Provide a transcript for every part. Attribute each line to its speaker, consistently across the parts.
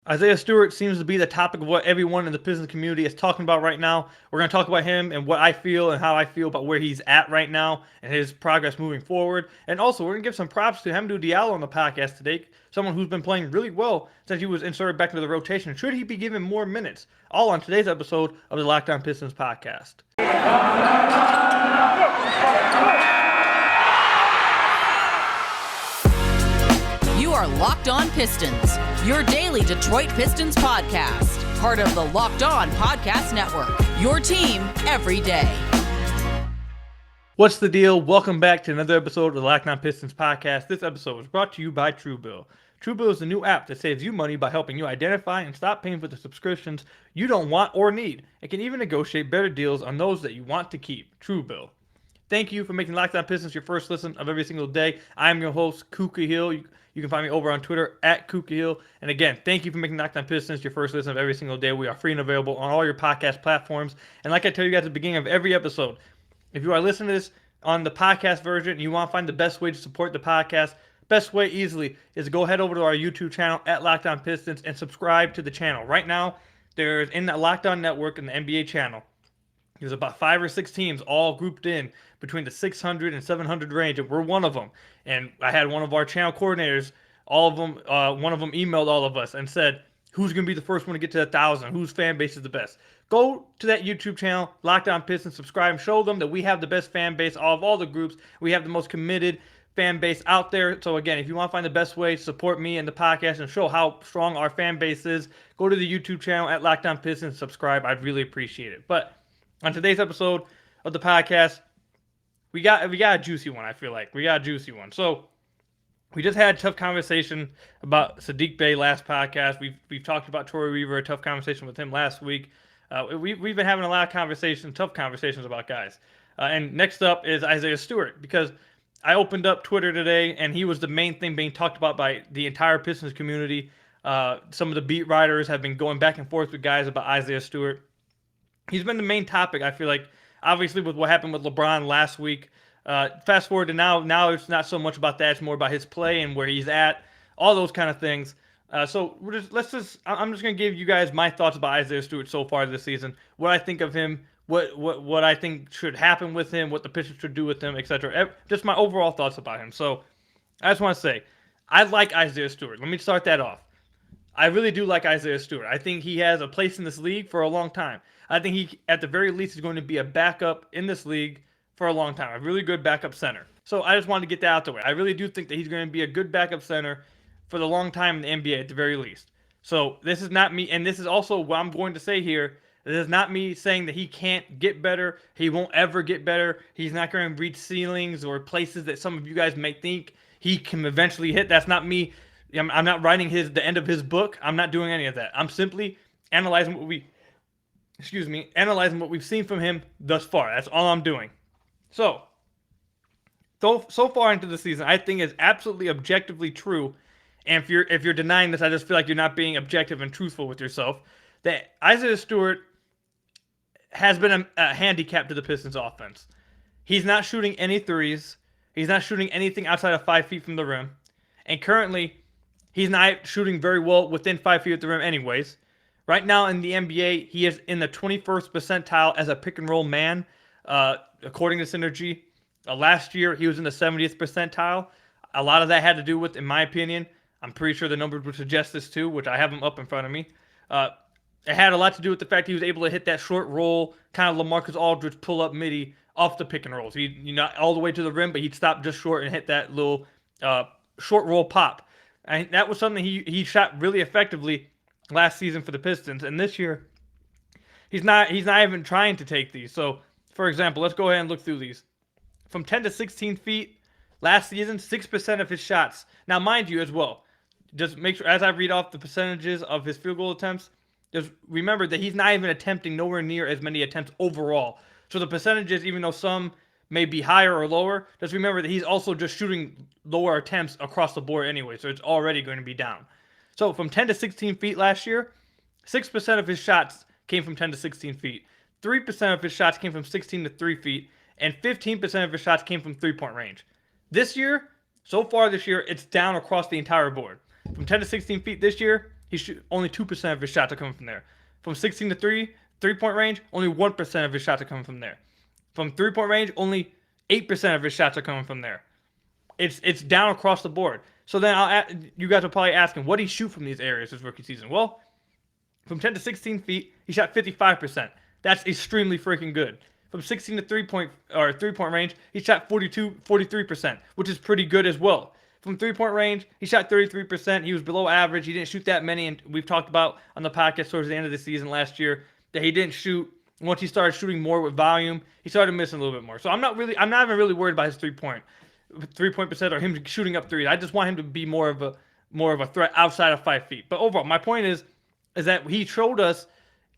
Speaker 1: Isaiah Stewart seems to be the topic of what everyone in the Pistons community is talking about right now. We're going to talk about him and what I feel and how I feel about where he's at right now and his progress moving forward. And also, we're going to give some props to Hamidou Diallo on the podcast today, someone who's been playing really well since he was inserted back into the rotation. Should he be given more minutes? All on today's episode of the Locked On Pistons podcast.
Speaker 2: You are Locked On Pistons, your daily Detroit Pistons podcast. Part of the Locked On Podcast Network, your team every day.
Speaker 1: What's the deal? Welcome back to another episode of the Locked On Pistons podcast. This episode is brought to you by TrueBill. TrueBill is a new app that saves you money by helping you identify and stop paying for the subscriptions you don't want or need. It can even negotiate better deals on those that you want to keep. TrueBill. Thank you for making Locked On Pistons your first listen of every single day. I'm your host, Kuka Hill. You can find me over on Twitter at Kuka Hill. And again, thank you for making Locked On Pistons your first listen of every single day. We are free and available on all your podcast platforms. And like I tell you guys at the beginning of every episode, if you are listening to this on the podcast version and you want to find the best way to support the podcast, best way easily is to go head over to our YouTube channel at Locked On Pistons and subscribe to the channel. Right now, there's in the Locked On Network and the NBA channel, there's about 5 or 6 teams all grouped in between the 600 and 700 range, and we're one of them. And I had one of our channel coordinators, one of them emailed all of us and said, who's going to be the first one to get to 1,000? Whose fan base is the best? Go to that YouTube channel, Locked On Pistons, subscribe, and show them that we have the best fan base of all the groups. We have the most committed fan base out there. So again, if you want to find the best way to support me and the podcast and show how strong our fan base is, go to the YouTube channel at Locked On Pistons, subscribe. I'd really appreciate it. But on today's episode of the podcast, we got a juicy one. I feel like we got a juicy one. So we just had a tough conversation about Saddiq Bey last podcast. We've talked about Torrey Weaver, a tough conversation with him last week. We've been having a lot of conversations, tough conversations about guys. And next up is Isaiah Stewart, because I opened up Twitter today and he was the main thing being talked about by the entire Pistons community. Some of the beat writers have been going back and forth with guys about Isaiah Stewart. He's been the main topic, I feel like, obviously with what happened with LeBron last week. Fast forward to now it's not so much about that. It's more about his play and where he's at, all those kind of things. So I'm just going to give you guys my thoughts about Isaiah Stewart so far this season, what I think of him, what I think should happen with him, what the Pistons should do with him, etc. Just my overall thoughts about him. So I just want to say, I like Isaiah Stewart. Let me start that off. I really do like Isaiah Stewart. I think he has a place in this league for a long time. I think he, at the very least, is going to be a backup in this league for a long time. A really good backup center. So I just wanted to get that out the way. I really do think that he's going to be a good backup center for the long time in the NBA at the very least. So this is not me, and this is also what I'm going to say here. This is not me saying that he can't get better. He won't ever get better. He's not going to reach ceilings or places that some of you guys may think he can eventually hit. That's not me. I'm not writing the end of his book. I'm not doing any of that. I'm simply analyzing what we've seen from him thus far. That's all I'm doing. So far into the season, I think is absolutely objectively true. And if you're denying this, I just feel like you're not being objective and truthful with yourself. That Isaiah Stewart has been a handicap to the Pistons offense. He's not shooting any threes. He's not shooting anything outside of 5 feet from the rim. And currently, he's not shooting very well within 5 feet of the rim anyways. Right now in the NBA, he is in the 21st percentile as a pick-and-roll man, according to Synergy. Last year, he was in the 70th percentile. A lot of that had to do with, in my opinion, I'm pretty sure the numbers would suggest this too, which I have them up in front of me. It had a lot to do with the fact he was able to hit that short roll, kind of LaMarcus Aldridge pull-up midi off the pick-and-rolls. He not all the way to the rim, but he'd stop just short and hit that little short roll pop. And that was something he shot really effectively last season for the Pistons, and this year he's not even trying to take these. So, for example, let's go ahead and look through these. From 10 to 16 feet last season, 6% of his shots. Now, mind you, as well, just make sure as I read off the percentages of his field goal attempts, just remember that he's not even attempting nowhere near as many attempts overall. So the percentages, even though some may be higher or lower, just remember that he's also just shooting lower attempts across the board anyway, so it's already going to be down. So from 10 to 16 feet last year, 6% of his shots came from 10 to 16 feet. 3% of his shots came from 16 to 3 feet, and 15% of his shots came from three-point range. This year, so far this year, it's down across the entire board. From 10 to 16 feet this year, only 2% of his shots are coming from there. From 16 to 3-point range, only 1% of his shots are coming from there. From 3-point range, only 8% of his shots are coming from there. It's down across the board. So then you guys are probably asking, what did he shoot from these areas his rookie season? Well, from 10 to 16 feet, he shot 55%. That's extremely freaking good. From 16 to 3-point range, he shot 43%, which is pretty good as well. From 3-point range, he shot 33%. He was below average. He didn't shoot that many, and we've talked about on the podcast towards the end of the season last year that he didn't shoot. Once he started shooting more with volume, he started missing a little bit more. So I'm not even really worried about his 3-point percent or him shooting up threes. I just want him to be more of a threat outside of 5 feet. But overall, my point is that he showed us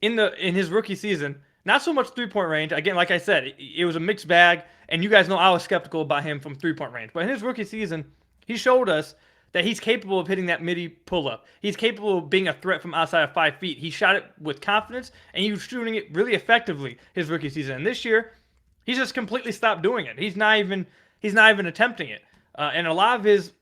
Speaker 1: in his rookie season, not so much 3-point range. Again, like I said, it was a mixed bag, and you guys know I was skeptical about him from 3-point range. But in his rookie season, he showed us that he's capable of hitting that midi pull-up. He's capable of being a threat from outside of 5 feet. He shot it with confidence, and he was shooting it really effectively his rookie season. And this year, he's just completely stopped doing it. He's not even attempting it. And a lot of his,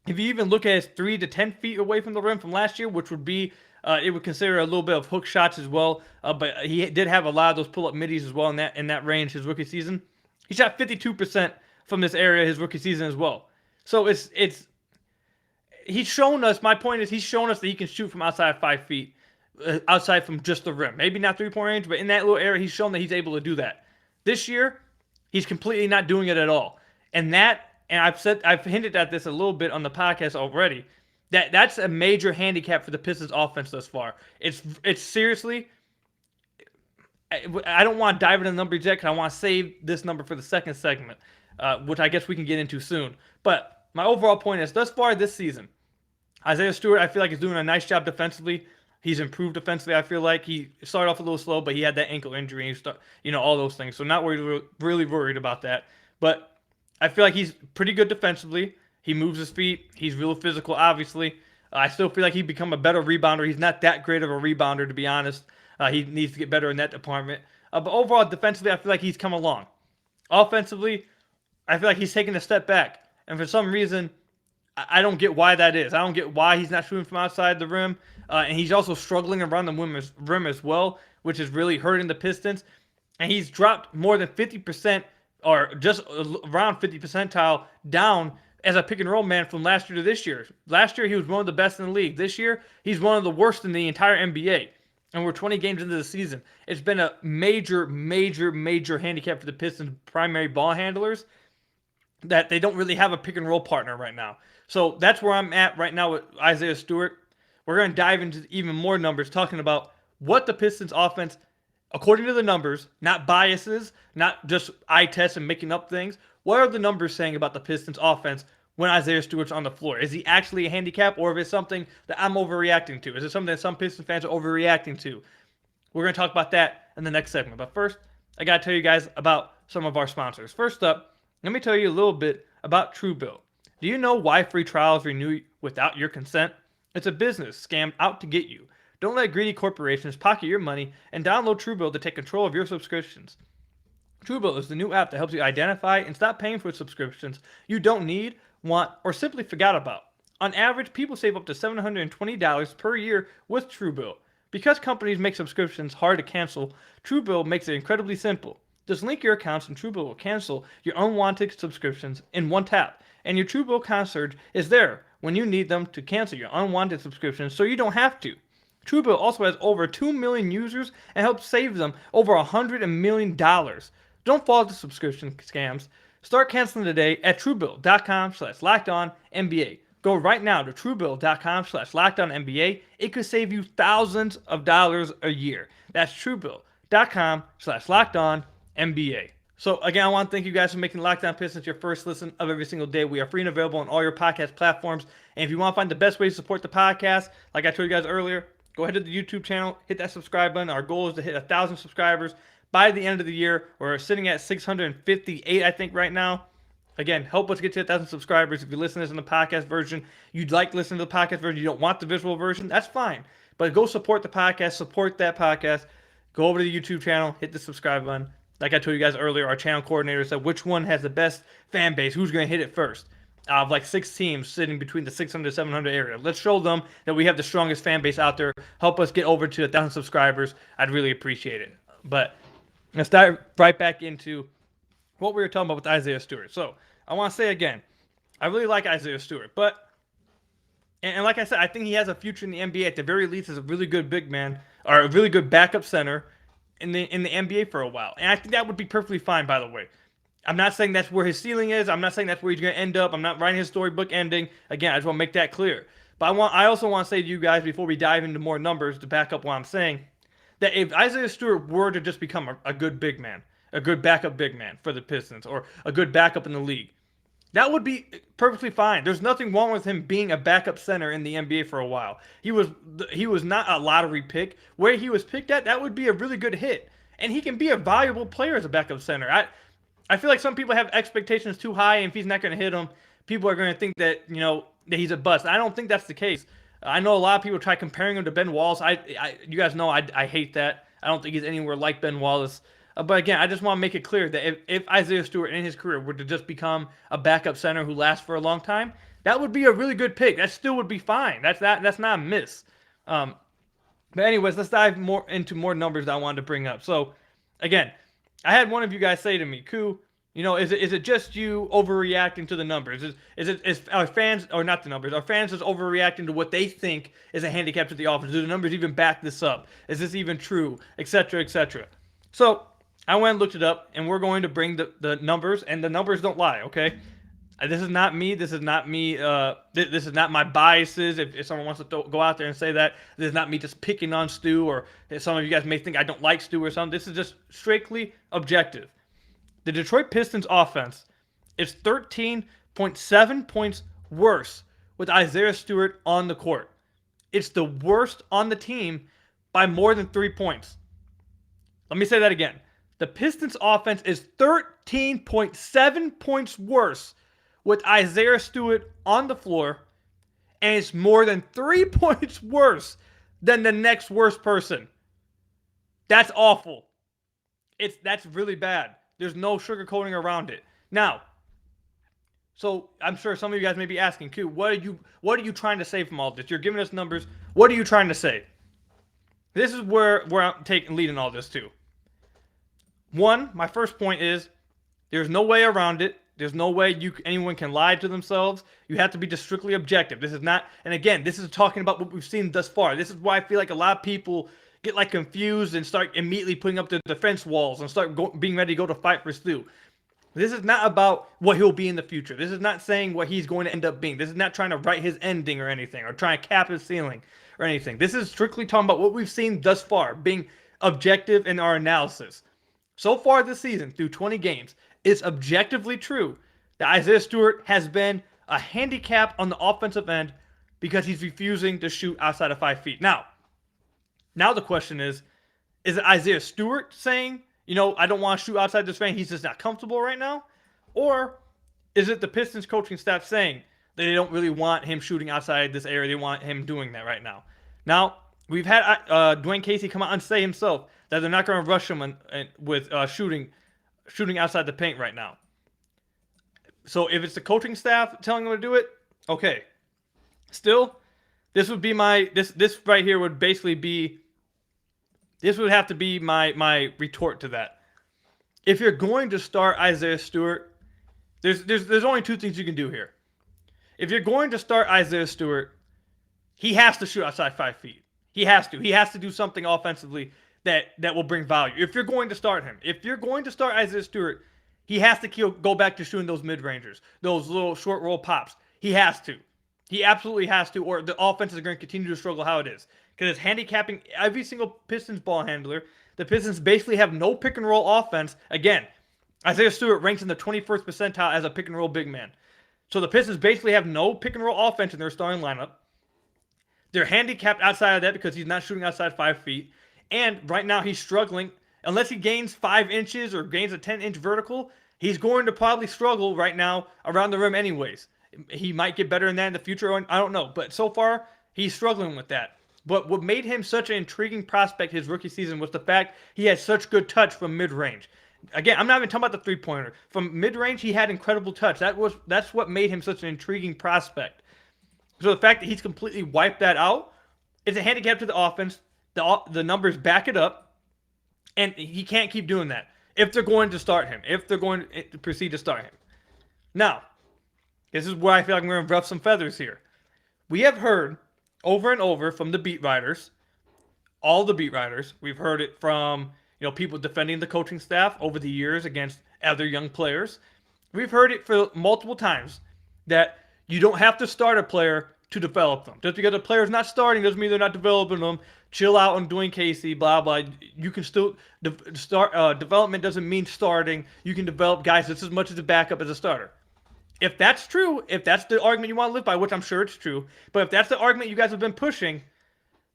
Speaker 1: if you even look at his 3 to 10 feet away from the rim from last year, which would be, it would consider a little bit of hook shots as well. But he did have a lot of those pull-up middies as well in that range his rookie season. He shot 52% from this area his rookie season as well. So he's shown us, my point is he's shown us that he can shoot from outside of 5 feet, outside from just the rim. Maybe not 3-point range, but in that little area, he's shown that he's able to do that. This year, he's completely not doing it at all. And I've hinted at this a little bit on the podcast already, that's a major handicap for the Pistons offense thus far. It's seriously, I don't want to dive into the numbers yet because I want to save this number for the second segment, which I guess we can get into soon. But my overall point is, thus far this season, Isaiah Stewart, I feel like, is doing a nice job defensively. He's improved defensively. I feel like he started off a little slow, but he had that ankle injury, all those things. So not really worried about that. But I feel like he's pretty good defensively. He moves his feet. He's real physical, obviously. I still feel like he's become a better rebounder. He's not that great of a rebounder, to be honest. He needs to get better in that department. But overall, defensively, I feel like he's come along. Offensively, I feel like he's taken a step back. And for some reason, I don't get why that is. I don't get why he's not shooting from outside the rim. And he's also struggling around the rim as well, which is really hurting the Pistons. And he's dropped more than 50%, or just around 50 percentile down as a pick-and-roll man from last year to this year. Last year, he was one of the best in the league. This year, he's one of the worst in the entire NBA. And we're 20 games into the season. It's been a major, major, major handicap for the Pistons' primary ball handlers, that they don't really have a pick-and-roll partner right now. So that's where I'm at right now with Isaiah Stewart. We're going to dive into even more numbers, talking about what the Pistons offense, according to the numbers, not biases, not just eye tests and making up things. What are the numbers saying about the Pistons offense when Isaiah Stewart's on the floor? Is he actually a handicap, or is it something that I'm overreacting to? Is it something that some Pistons fans are overreacting to? We're going to talk about that in the next segment. But first, I got to tell you guys about some of our sponsors. First up, let me tell you a little bit about TrueBill. Do you know why free trials renew without your consent? It's a business scam out to get you. Don't let greedy corporations pocket your money, and download TrueBill to take control of your subscriptions. TrueBill is the new app that helps you identify and stop paying for subscriptions you don't need, want, or simply forgot about. On average, people save up to $720 per year with TrueBill. Because companies make subscriptions hard to cancel, TrueBill makes it incredibly simple. Just link your accounts and TrueBill will cancel your unwanted subscriptions in one tap. And your TrueBill concierge is there when you need them to cancel your unwanted subscriptions, so you don't have to. TrueBill also has over 2 million users and helps save them over $100 million. Don't fall to subscription scams. Start canceling today at TrueBill.com/LockedOnNBA. Go right now to TrueBill.com/LockedOnNBA. It could save you thousands of dollars a year. That's TrueBill.com/LockedOnNBA. So again, I want to thank you guys for making Locked On Pistons your first listen of every single day. We are free and available on all your podcast platforms. And if you want to find the best way to support the podcast, like I told you guys earlier, go ahead to the YouTube channel, hit that subscribe button. Our goal is to hit 1,000 subscribers by the end of the year. We're sitting at 658, I think, right now. Again, help us get to 1,000 subscribers. If you listen to this in the podcast version, you'd like to listen to the podcast version, you don't want the visual version, that's fine. But go support the podcast, support that podcast. Go over to the YouTube channel, hit the subscribe button. Like I told you guys earlier, our channel coordinator said which one has the best fan base, who's going to hit it first. out of like 6 teams sitting between the 600 700 area. Let's show them that we have the strongest fan base out there. Help us get over to 1,000 subscribers. I'd really appreciate it. But let's dive right back into what we were talking about with Isaiah Stewart. So I want to say again, I really like Isaiah Stewart, but and like I said, I think he has a future in the NBA at the very least as a really good big man or a really good backup center in the NBA for a while. And I think that would be perfectly fine, by the way. I'm not saying that's where his ceiling is. I'm not saying that's where he's going to end up. I'm not writing his storybook ending. Again, I just want to make that clear. But I also want to say to you guys before we dive into more numbers to back up what I'm saying, that if Isaiah Stewart were to just become a good big man, a good backup big man for the Pistons, or a good backup in the league, that would be perfectly fine. There's nothing wrong with him being a backup center in the NBA for a while. He was not a lottery pick. Where he was picked at, that would be a really good hit. And he can be a valuable player as a backup center. I feel like some people have expectations too high, and if he's not going to hit them, people are going to think that, that he's a bust. I don't think that's the case. I know a lot of people try comparing him to Ben Wallace. You guys know I hate that. I don't think he's anywhere like Ben Wallace. But again, I just want to make it clear that if Isaiah Stewart in his career were to just become a backup center who lasts for a long time, that would be a really good pick. That still would be fine. That's not a miss. But anyways, let's dive more into more numbers that I wanted to bring up. So again, I had one of you guys say to me, "Koo, is it just you overreacting to the numbers? Is our fans, or not the numbers, our fans just overreacting to what they think is a handicap to the offense? Do the numbers even back this up? Is this even true? Etc. Etc." So I went and looked it up, and we're going to bring the numbers, and the numbers don't lie, okay? This is not me. This is not me. This is not my biases. If someone wants to go out there and say that, this is not me just picking on Stu, or some of you guys may think I don't like Stu or something. This is just strictly objective. The Detroit Pistons offense is 13.7 points worse with Isaiah Stewart on the court. It's the worst on the team by more than 3 points. Let me say that again. The Pistons offense is 13.7 points worse with Isaiah Stewart on the floor, and it's more than 3 points worse than the next worst person. That's awful. That's really bad. There's no sugarcoating around it. Now, so I'm sure some of you guys may be asking, Q, what are you trying to say from all this? You're giving us numbers. What are you trying to say? This is where I'm leading all this to. One, my first point is there's no way around it. There's no way anyone can lie to themselves. You have to be just strictly objective. This is not, and again, this is talking about what we've seen thus far. This is why I feel like a lot of people get confused and start immediately putting up the defense walls and start being ready to go to fight for Stu. This is not about what he'll be in the future. This is not saying what he's going to end up being. This is not trying to write his ending or anything, or trying to cap his ceiling or anything. This is strictly talking about what we've seen thus far, being objective in our analysis. So far this season, through 20 games, it's objectively true that Isaiah Stewart has been a handicap on the offensive end because he's refusing to shoot outside of 5 feet. Now the question is it Isaiah Stewart saying, I don't want to shoot outside this frame, he's just not comfortable right now? Or is it the Pistons coaching staff saying that they don't really want him shooting outside this area, they want him doing that right now? Now, we've had Dwayne Casey come out and say himself that they're not going to rush him with shooting outside the paint right now. So if it's the coaching staff telling him to do it, okay. Still, this would be this right here would basically be, this would have to be my retort to that. If you're going to start Isaiah Stewart, there's only two things you can do here. If you're going to start Isaiah Stewart, he has to shoot outside 5 feet. He has to do something offensively that will bring value. If you're going to start him, if you're going to start Isaiah Stewart, he has to go back to shooting those mid-rangers, those little short roll pops. He has to. He absolutely has to, or the offense is going to continue to struggle how it is. Because it's handicapping every single Pistons ball handler. The Pistons basically have no pick and roll offense. Again, Isaiah Stewart ranks in the 21st percentile as a pick and roll big man. So the Pistons basically have no pick and roll offense in their starting lineup. They're handicapped outside of that because he's not shooting outside 5 feet. And right now he's struggling. Unless he gains 5 inches or gains a 10-inch vertical, he's going to probably struggle right now around the rim anyways. He might get better in that in the future. I don't know. But so far, he's struggling with that. But what made him such an intriguing prospect his rookie season was the fact he had such good touch from mid-range. Again, I'm not even talking about the three-pointer. From mid-range, he had incredible touch. That's what made him such an intriguing prospect. So the fact that he's completely wiped that out is a handicap to the offense. The numbers back it up, and he can't keep doing that if they're going to start him, if they're going to proceed to start him. Now, this is where I feel like I'm going to ruffle some feathers here. We have heard over and over from the beat writers, all the beat writers. We've heard it from people defending the coaching staff over the years against other young players. We've heard it for multiple times that you don't have to start a player to develop them. Just because a player's not starting doesn't mean they're not developing them. Chill out on Dwayne Casey, blah, blah. You can still start. Development doesn't mean starting. You can develop guys just as much as a backup as a starter. If that's true, if that's the argument you want to live by, which I'm sure it's true, but if that's the argument you guys have been pushing,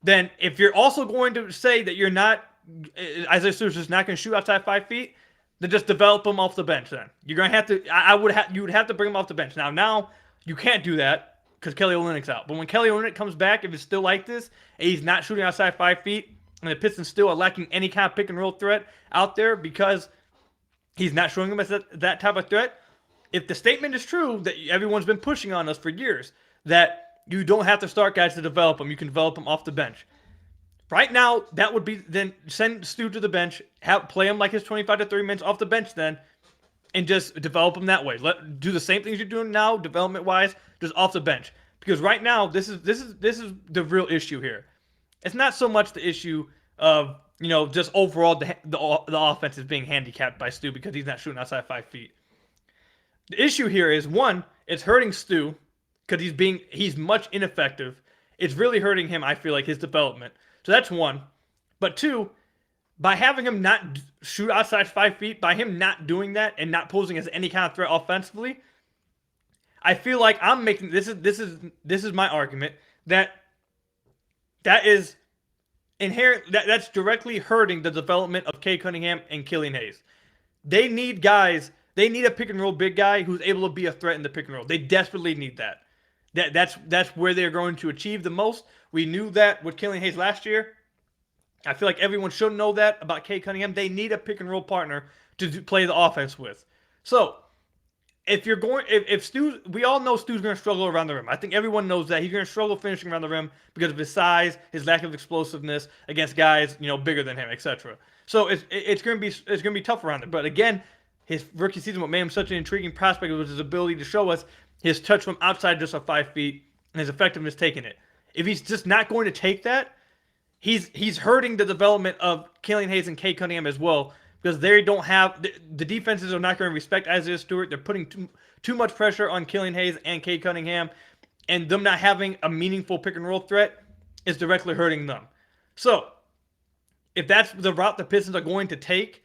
Speaker 1: then if you're also going to say that you're not, Isaiah Stewart's just not going to shoot outside 5 feet, then just develop him off the bench then. You're going to have to, you would have to bring him off the bench. Now you can't do that because Kelly Olynyk's out. But when Kelly Olynyk comes back, if it's still like this, and he's not shooting outside 5 feet, and the Pistons still are lacking any kind of pick and roll threat out there because he's not showing them as that type of threat, if the statement is true that everyone's been pushing on us for years, that you don't have to start guys to develop them, you can develop them off the bench. Right now, that would be then send Stu to the bench, play him like his 25 to 30 minutes off the bench then, and just develop him that way. Do the same things you're doing now, development-wise, just off the bench. Because right now, this is the real issue here. It's not so much the issue of just overall the offense is being handicapped by Stu because he's not shooting outside 5 feet. The issue here is, one, it's hurting Stu because he's much ineffective. It's really hurting him, I feel like, his development. So that's one. But two, by having him not shoot outside 5 feet, by him not doing that and not posing as any kind of threat offensively, I feel like I'm making this is my argument that is inherent that's directly hurting the development of Cade Cunningham and Killian Hayes. They need guys. They need a pick and roll big guy who's able to be a threat in the pick and roll. They desperately need that. That's where they're going to achieve the most. We knew that with Killian Hayes last year. I feel like everyone should know that about Cade Cunningham. They need a pick and roll partner to play the offense with. So if Stu, we all know Stu's going to struggle around the rim. I think everyone knows that. He's going to struggle finishing around the rim because of his size, his lack of explosiveness against guys, bigger than him, etc. So it's going to be tough around there. But again, his rookie season, what made him such an intriguing prospect was his ability to show us his touch from outside just of 5 feet and his effectiveness taking it. If he's just not going to take that, he's hurting the development of Killian Hayes and Cade Cunningham as well, because they don't have the defenses are not going to respect Isaiah Stewart. They're putting too much pressure on Killian Hayes and Cade Cunningham, and them not having a meaningful pick and roll threat is directly hurting them. So if that's the route the Pistons are going to take,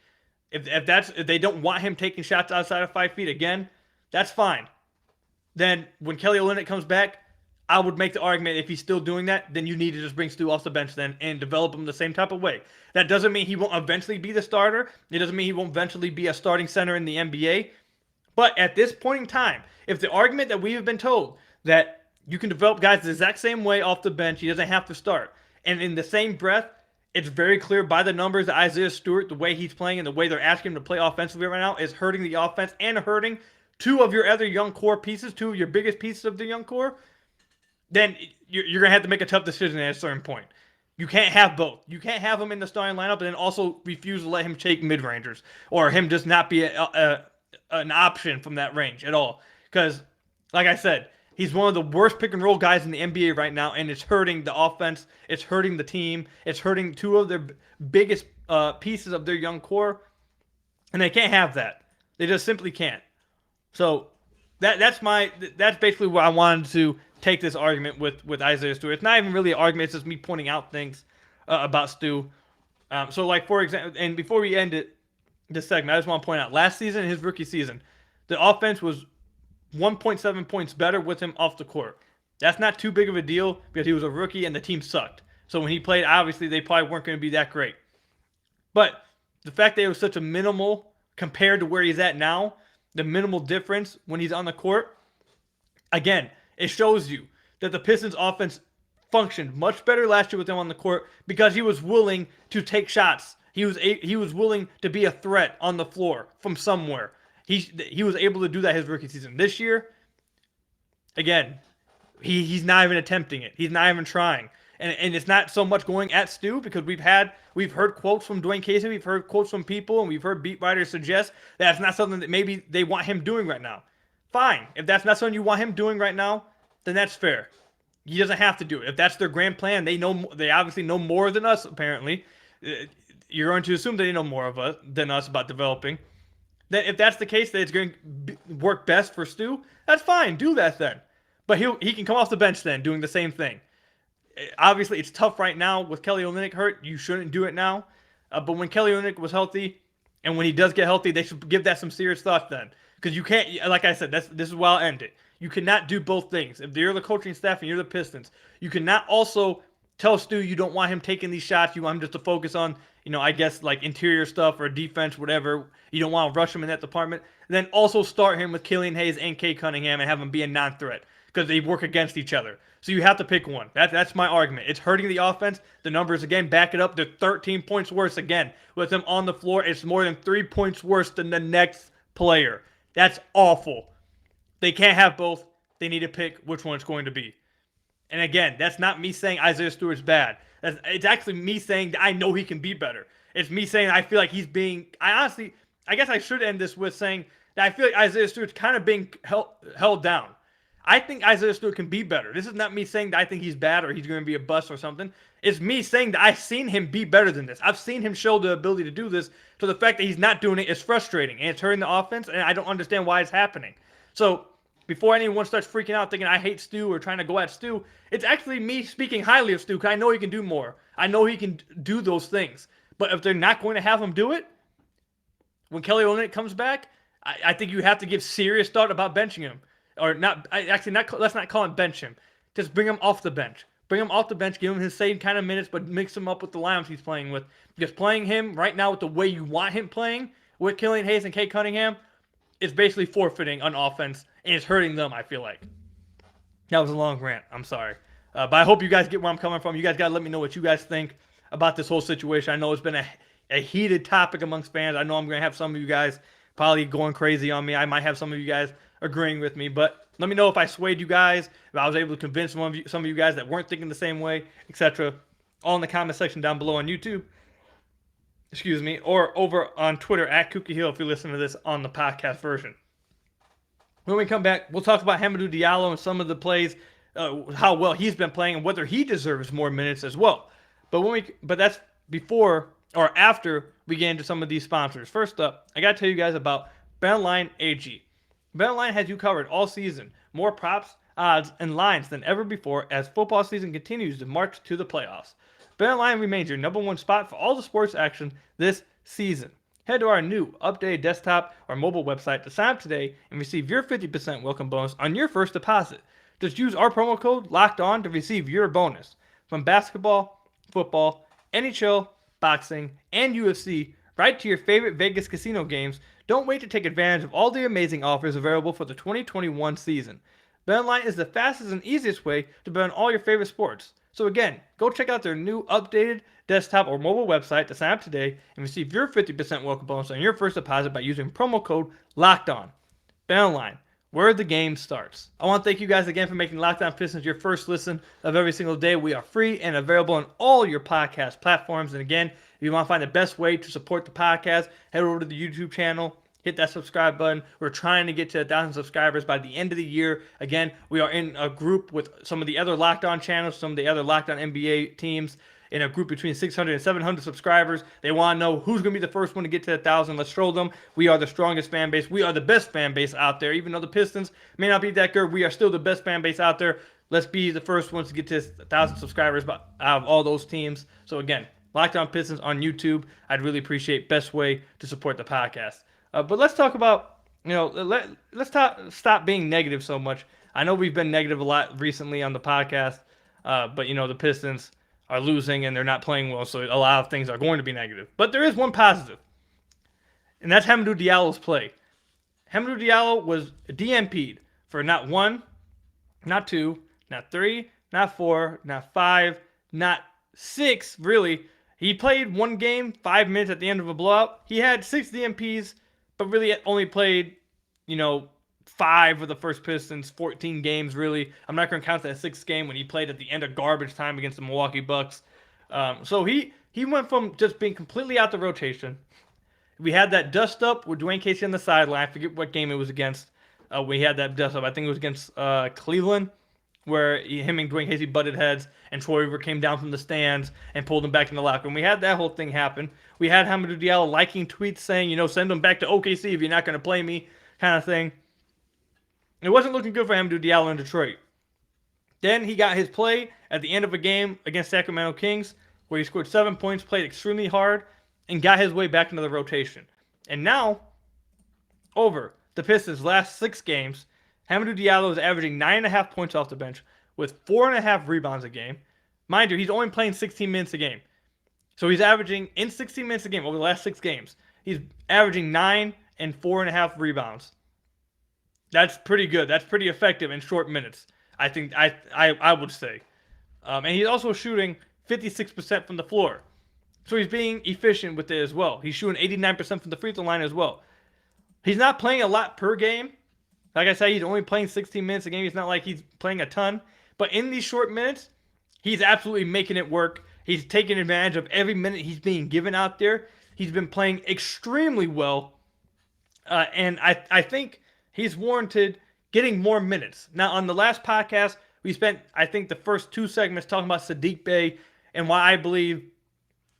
Speaker 1: if they don't want him taking shots outside of 5 feet again, that's fine. Then when Kelly Olynyk comes back, I would make the argument if he's still doing that, then you need to just bring Stu off the bench then and develop him the same type of way. That doesn't mean he won't eventually be the starter. It doesn't mean he won't eventually be a starting center in the NBA. But at this point in time, if the argument that we have been told that you can develop guys the exact same way off the bench, he doesn't have to start. And in the same breath, it's very clear by the numbers that Isaiah Stewart, the way he's playing and the way they're asking him to play offensively right now, is hurting the offense and hurting two of your other young core pieces, two of your biggest pieces of the young core, then you're going to have to make a tough decision at a certain point. You can't have both. You can't have him in the starting lineup and then also refuse to let him take mid-rangers or him just not be an option from that range at all. Because, like I said, he's one of the worst pick-and-roll guys in the NBA right now, and it's hurting the offense. It's hurting the team. It's hurting two of their biggest pieces of their young core, and they can't have that. They just simply can't. So that's basically what I wanted to take this argument with Isaiah Stewart. It's not even really an argument. It's just me pointing out things about Stu. So, like, for example, and before we end this segment, I just want to point out, last season, his rookie season, the offense was 1.7 points better with him off the court. That's not too big of a deal because he was a rookie and the team sucked. So when he played, obviously, they probably weren't going to be that great. But the fact that it was such a minimal compared to where he's at now, the minimal difference when he's on the court, again, it shows you that the Pistons offense functioned much better last year with him on the court because he was willing to take shots He was willing to be a threat on the floor from somewhere. He was able to do that his rookie season. This year, again, he's not even attempting it. He's not even trying. And it's not so much going at Stu, because we've heard quotes from Dwayne Casey, we've heard quotes from people, and we've heard beat writers suggest that it's not something that maybe they want him doing right now. Fine. If that's not something you want him doing right now, then that's fair. He doesn't have to do it. If that's their grand plan, they obviously know more than us, apparently. You're going to assume they know more than us about developing. Then if that's the case, that it's going to work best for Stu, that's fine. Do that then. But he can come off the bench then, doing the same thing. Obviously, it's tough right now with Kelly Olynyk hurt. You shouldn't do it now. But when Kelly Olynyk was healthy, and when he does get healthy, they should give that some serious thought then. Because you can't, like I said, this is where I'll end it. You cannot do both things. If you're the coaching staff and you're the Pistons, you cannot also tell Stu you don't want him taking these shots. You want him just to focus on, I guess, like interior stuff or defense, whatever. You don't want to rush him in that department. And then also start him with Killian Hayes and Kate Cunningham and have him be a non-threat, because they work against each other. So you have to pick one. That's my argument. It's hurting the offense. The numbers, again, back it up. They're 13 points worse, again. With them on the floor, it's more than 3 points worse than the next player. That's awful. They can't have both. They need to pick which one it's going to be. And again, that's not me saying Isaiah Stewart's bad. It's actually me saying that I know he can be better. It's me saying I feel like he's being... I guess I should end this with saying that I feel like Isaiah Stewart's kind of being held down. I think Isaiah Stewart can be better. This is not me saying that I think he's bad or he's going to be a bust or something. It's me saying that I've seen him be better than this. I've seen him show the ability to do this. So the fact that he's not doing it is frustrating, and it's hurting the offense, and I don't understand why it's happening. So before anyone starts freaking out thinking I hate Stu or trying to go at Stu, it's actually me speaking highly of Stu, because I know he can do more. I know he can do those things. But if they're not going to have him do it, when Kelly Olynyk comes back, I think you have to give serious thought about benching him. Or not, let's not call him bench him. Just bring him off the bench. Bring him off the bench, give him his same kind of minutes, but mix him up with the lineups he's playing with. Because playing him right now with the way you want him playing, with Killian Hayes and Kate Cunningham, is basically forfeiting on offense, and it's hurting them, I feel like. That was a long rant. I'm sorry. But I hope you guys get where I'm coming from. You guys got to let me know what you guys think about this whole situation. I know it's been a heated topic amongst fans. I know I'm going to have some of you guys probably going crazy on me. I might have some of you guys agreeing with me, but let me know if I swayed you guys, if I was able to convince some of you guys that weren't thinking the same way, etc. All in the comment section down below on YouTube. Or over on Twitter at Kookie Hill if you listen to this on the podcast version. When we come back, we'll talk about Hamidou Diallo and some of the plays, how well he's been playing, and whether he deserves more minutes as well. But that's before or after we get into some of these sponsors. First up, I got to tell you guys about BetOnline AG. BetOnline has you covered all season. More props, odds, and lines than ever before as football season continues to march to the playoffs. BetOnline remains your number one spot for all the sports action this season. Head to our new updated desktop or mobile website to sign up today and receive your 50% welcome bonus on your first deposit. Just use our promo code LOCKEDON to receive your bonus. From basketball, football, NHL, boxing, and UFC, right to your favorite Vegas casino games, don't wait to take advantage of all the amazing offers available for the 2021 season. BetOnline is the fastest and easiest way to bet on all your favorite sports. So again, go check out their new updated desktop or mobile website to sign up today and receive your 50% welcome bonus on your first deposit by using promo code LOCKEDON. BetOnline, where the game starts. I want to thank you guys again for making Locked On Pistons your first listen of every single day. We are free and available on all your podcast platforms. And again, if you want to find the best way to support the podcast, head over to the YouTube channel, hit that subscribe button. We're trying to get to 1,000 subscribers by the end of the year. Again, we are in a group with some of the other Locked On channels, some of the other Locked On NBA teams, in a group between 600 and 700 subscribers. They want to know who's going to be the first one to get to 1,000. Let's troll them. We are the strongest fan base. We are the best fan base out there. Even though the Pistons may not be that good, we are still the best fan base out there. Let's be the first ones to get to 1,000 subscribers out of all those teams. So again, Locked On Pistons on YouTube. I'd really appreciate best way to support the podcast. But let's talk about, stop being negative so much. I know we've been negative a lot recently on the podcast, but the Pistons are losing and they're not playing well, so a lot of things are going to be negative. But there is one positive, and that's Hamidou Diallo's play. Hamidou Diallo was DNP'd for not 1, not 2, not 3, not 4, not 5, not 6, really. He played one game, 5 minutes at the end of a blowout. He had 6 DMPs, but really only played, 5 of the first Pistons, 14 games really. I'm not going to count that 6th game when he played at the end of garbage time against the Milwaukee Bucks. So he went from just being completely out the rotation. We had that dust up with Dwayne Casey on the sideline. I forget what game it was against. We had that dust up. I think it was against Cleveland, where him and Dwayne Casey butted heads, and Troy Weaver came down from the stands and pulled him back in the locker room. We had that whole thing happen. We had Hamidou Diallo liking tweets saying, send him back to OKC if you're not going to play me, kind of thing. It wasn't looking good for Hamidou Diallo in Detroit. Then he got his play at the end of a game against Sacramento Kings, where he scored 7 points, played extremely hard, and got his way back into the rotation. And now, over the Pistons' last 6 games, Hamidou Diallo is averaging 9.5 points off the bench with 4.5 rebounds a game. Mind you, he's only playing 16 minutes a game. So he's averaging, in 16 minutes a game over the last 6 games, he's averaging 9 and 4.5 rebounds. That's pretty good. That's pretty effective in short minutes, I think. I would say. And he's also shooting 56% from the floor. So he's being efficient with it as well. He's shooting 89% from the free throw line as well. He's not playing a lot per game. Like I said, he's only playing 16 minutes a game. It's not like he's playing a ton. But in these short minutes, he's absolutely making it work. He's taking advantage of every minute he's being given out there. He's been playing extremely well. And I think he's warranted getting more minutes. Now, on the last podcast, we spent, I think, the first 2 segments talking about Saddiq Bey and why I believe,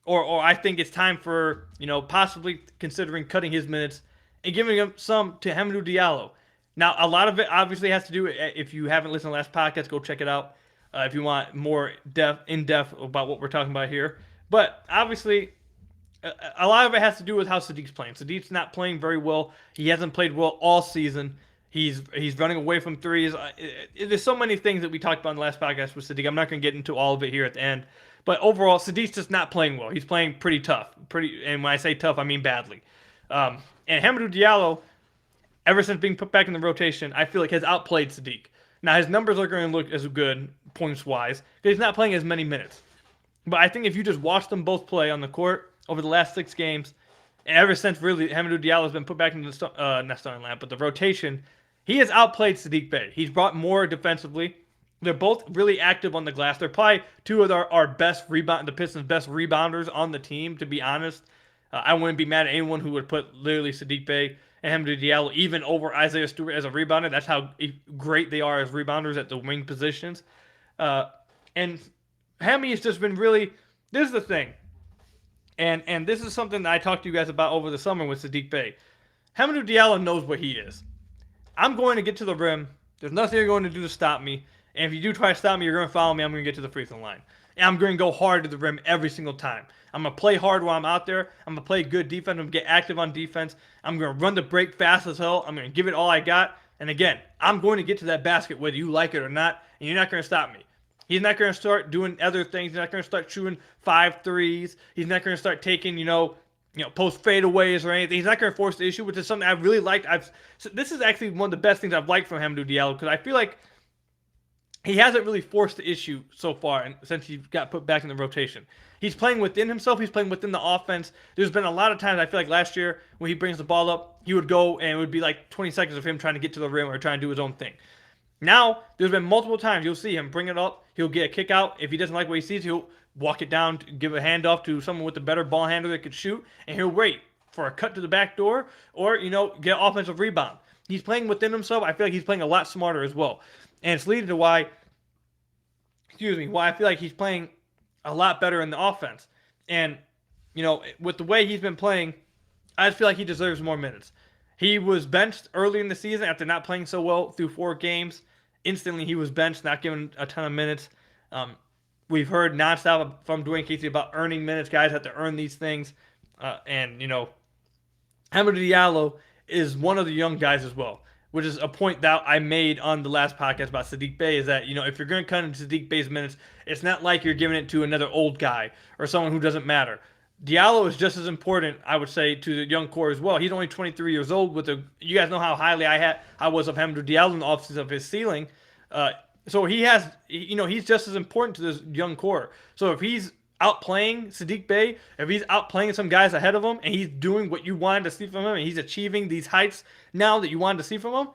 Speaker 1: or I think it's time for, possibly considering cutting his minutes and giving him some to Hamidou Diallo. Now, a lot of it obviously has to do, if you haven't listened to the last podcast, go check it out if you want more in-depth about what we're talking about here. But obviously, a lot of it has to do with how Saddiq's playing. Saddiq's not playing very well. He hasn't played well all season. He's running away from threes. There's so many things that we talked about in the last podcast with Saddiq. I'm not going to get into all of it here at the end. But overall, Saddiq's just not playing well. He's playing pretty tough. And when I say tough, I mean badly. And Hamidou Diallo, ever since being put back in the rotation, I feel like has outplayed Saddiq. Now, his numbers are going to look as good, points-wise, because he's not playing as many minutes. But I think if you just watch them both play on the court over the last 6 games, and ever since really Hamidou Diallo has been put back into the not starting lineup, but the rotation, he has outplayed Saddiq Bey. He's brought more defensively. They're both really active on the glass. They're probably 2 of our best the Pistons' best rebounders on the team, to be honest. I wouldn't be mad at anyone who would put literally Saddiq Bey and Hamidou Diallo even over Isaiah Stewart as a rebounder. That's how great they are as rebounders at the wing positions. And Hammy has just been really, this is the thing. And this is something that I talked to you guys about over the summer with Saddiq Bey. Hamidou Diallo knows what he is. I'm going to get to the rim. There's nothing you're going to do to stop me. And if you do try to stop me, you're going to follow me. I'm going to get to the free throw line. And I'm going to go hard to the rim every single time. I'm going to play hard while I'm out there. I'm going to play good defense. I'm going to get active on defense. I'm going to run the break fast as hell. I'm going to give it all I got. And again, I'm going to get to that basket whether you like it or not. And you're not going to stop me. He's not going to start doing other things. He's not going to start shooting 5 threes. He's not going to start taking, post fadeaways or anything. He's not going to force the issue, which is something I really liked. So this is actually one of the best things I've liked from Hamidou Diallo, because I feel like he hasn't really forced the issue so far since he got put back in the rotation. He's playing within himself. He's playing within the offense. There's been a lot of times, I feel like last year, when he brings the ball up, he would go and it would be like 20 seconds of him trying to get to the rim or trying to do his own thing. Now, there's been multiple times you'll see him bring it up. He'll get a kick out. If he doesn't like what he sees, he'll walk it down, give a handoff to someone with a better ball handler that could shoot, and he'll wait for a cut to the back door or, get an offensive rebound. He's playing within himself. I feel like he's playing a lot smarter as well. And it's leading to why I feel like he's playing a lot better in the offense. And, with the way he's been playing, I just feel like he deserves more minutes. He was benched early in the season after not playing so well through 4 games. Instantly, he was benched, not given a ton of minutes. We've heard nonstop from Dwayne Casey about earning minutes. Guys have to earn these things. Hamidou Diallo is one of the young guys as well, which is a point that I made on the last podcast about Saddiq Bey, is that, if you're going to cut into Saddiq Bey's minutes, it's not like you're giving it to another old guy or someone who doesn't matter. Diallo is just as important, I would say, to the young core as well. He's only 23 years old. You guys know how highly I was of Hamidou Diallo in the offseason of his ceiling. So he's just as important to this young core. So if he's outplaying Saddiq Bey, if he's outplaying some guys ahead of him, and he's doing what you wanted to see from him, and he's achieving these heights now that you wanted to see from him,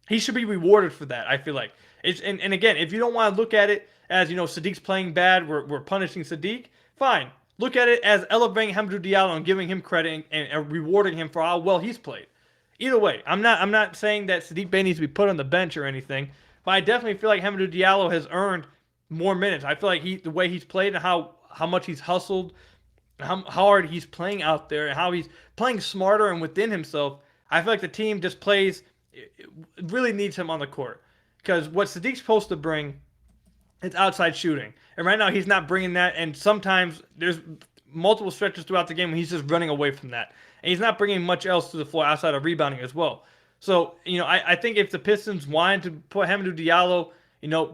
Speaker 1: he should be rewarded for that, I feel like. And again, if you don't want to look at it as, Saddiq's playing bad, we're punishing Saddiq, fine. Look at it as elevating Hamidou Diallo and giving him credit and rewarding him for how well he's played. Either way, I'm not saying that Saddiq Bey needs to be put on the bench or anything, but I definitely feel like Hamidou Diallo has earned more minutes. I feel like the way he's played and how much he's hustled, how hard he's playing out there, and how he's playing smarter and within himself, I feel like the team just plays, it really needs him on the court. Because what Saddiq's supposed to bring, it's outside shooting. And right now he's not bringing that, and sometimes there's multiple stretches throughout the game when he's just running away from that. And he's not bringing much else to the floor outside of rebounding as well. So, I think if the Pistons wanted to put Hamidou Diallo,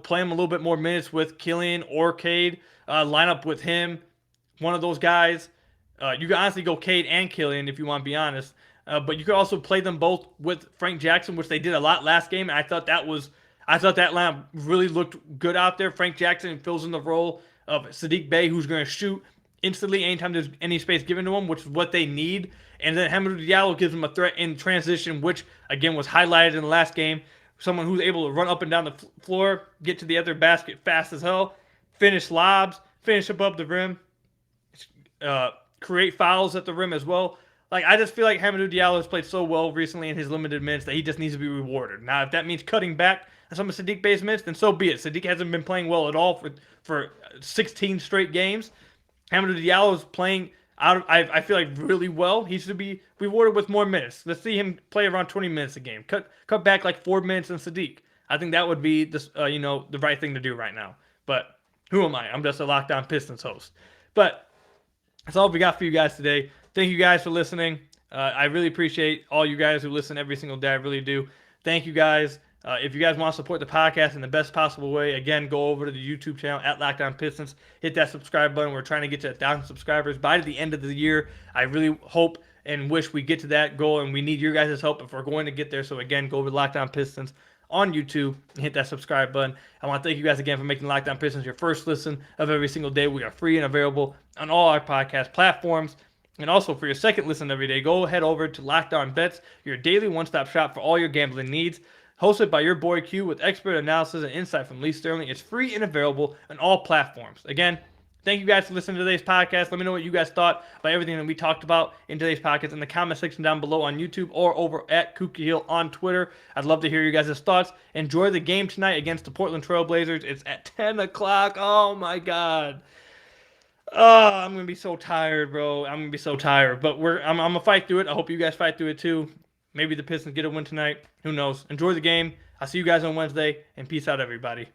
Speaker 1: play him a little bit more minutes with Killian or Cade, line up with him, one of those guys. You can honestly go Cade and Killian if you want to be honest. But you could also play them both with Frank Jackson, which they did a lot last game. And I thought that lineup really looked good out there. Frank Jackson fills in the role of Saddiq Bey, who's going to shoot instantly anytime there's any space given to him, which is what they need. And then Hamidou Diallo gives them a threat in transition, which, again, was highlighted in the last game. Someone who's able to run up and down the floor, get to the other basket fast as hell, finish lobs, finish above the rim, create fouls at the rim as well. Like, I just feel like Hamidou Diallo has played so well recently in his limited minutes that he just needs to be rewarded. Now, if that means cutting back on some of Saddiq Bey's minutes, then so be it. Saddiq hasn't been playing well at all for 16 straight games. Hamidou Diallo is playing I feel like really well. He should be rewarded with more minutes. Let's see him play around 20 minutes a game. Cut back like 4 minutes in Saddiq. I think that would be the right thing to do right now. But who am I? I'm just a Locked On Pistons host. But that's all we got for you guys today. Thank you guys for listening. I really appreciate all you guys who listen every single day. I really do. Thank you guys. If you guys want to support the podcast in the best possible way, again, go over to the YouTube channel at Locked On Pistons. Hit that subscribe button. We're trying to get to 1,000 subscribers by the end of the year. I really hope and wish we get to that goal, and we need your guys' help if we're going to get there. So, again, go over to Locked On Pistons on YouTube and hit that subscribe button. I want to thank you guys again for making Locked On Pistons your first listen of every single day. We are free and available on all our podcast platforms. And also, for your second listen every day, go head over to Locked On Bets, your daily one-stop shop for all your gambling needs. Hosted by your boy Q with expert analysis and insight from Lee Sterling. It's free and available on all platforms. Again, thank you guys for listening to today's podcast. Let me know what you guys thought about everything that we talked about in today's podcast in the comment section down below on YouTube or over at Kookie Hill on Twitter. I'd love to hear you guys' thoughts. Enjoy the game tonight against the Portland Trail Blazers. It's at 10 o'clock. Oh, my God. Oh, I'm going to be so tired, bro. I'm going to be so tired. But I'm going to fight through it. I hope you guys fight through it, too. Maybe the Pistons get a win tonight. Who knows? Enjoy the game. I'll see you guys on Wednesday, and peace out, everybody.